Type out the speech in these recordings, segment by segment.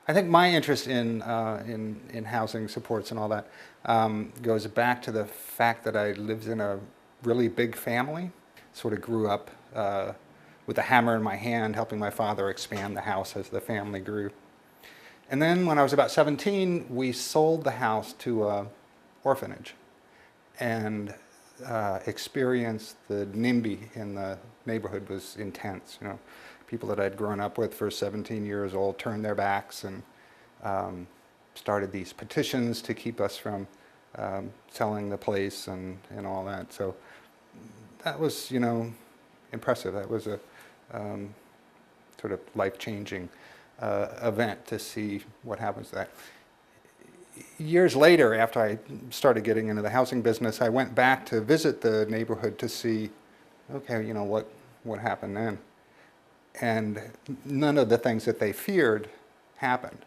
I think my interest in housing supports and all that goes back to the fact that I lived in a really big family. Sort of grew up with a hammer in my hand, helping my father expand the house as the family grew. And then when I was about 17, we sold the house to an orphanage and experienced the NIMBY in the neighborhood was intense. You know, people that I'd grown up with for 17 years old turned their backs and started these petitions to keep us from selling the place and all that. So that was, you know, impressive. That was a sort of life-changing event to see what happens to that. Years later, after I started getting into the housing business, I went back to visit the neighborhood to see, okay, you know, what happened then. And none of the things that they feared happened.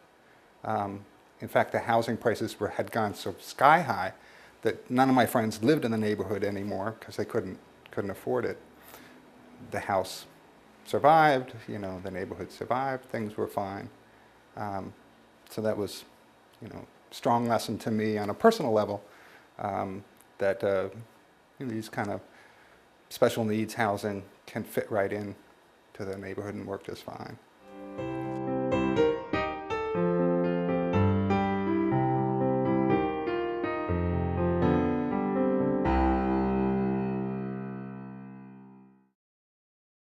In fact, the housing prices had gone so sky high that none of my friends lived in the neighborhood anymore because they couldn't afford it. The house survived, you know, the neighborhood survived, things were fine. So that was, you know, strong lesson to me on a personal level that you know, these kind of special needs housing can fit right in to the neighborhood and work just fine.